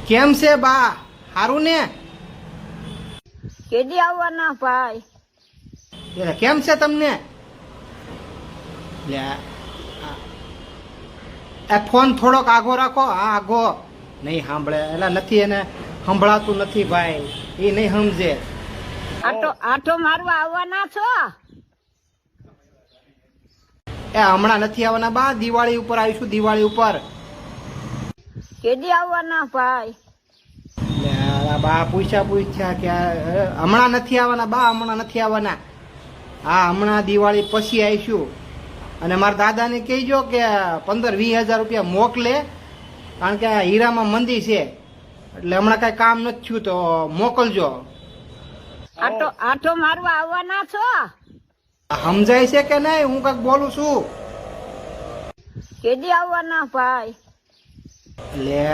કેમ છે બા? હારું ને? કેદી આવવાના ભાઈ? એટલે કેમ છે તમને? લે આ ફોન થોડોક આઘો રાખો. હા આઘો નહીં સાંભળે. એટલે નથી, એને સંભળાતું નથી ભાઈ, એ નહીં સમજે. આટો મારવા આવવાના છો? એ હમણાં નથી આવવાના બા, દિવાળી ઉપર આવીશું, દિવાળી ઉપર. કેદી આવવાના ભાઈ? લે આ બા પૂછ્યા કે હમણાં નથી આવવાના બા, હમણાં નથી આવવાના. હા હમણાં દિવાળી પછી આવીશું. અને મારા દાદાને કહેજો કે 15-20 હજાર રૂપિયા મોકલે, કારણ કે આ હીરામાં મંદી છે, એટલે હમણાં કાંઈ કામ નથી થયું, તો મોકલજો. આટો મારવા આવવાના છો? સમજાય છે કે નહીં હું કાંઈક બોલું છું? કેદી આવવાના ભાઈ? લે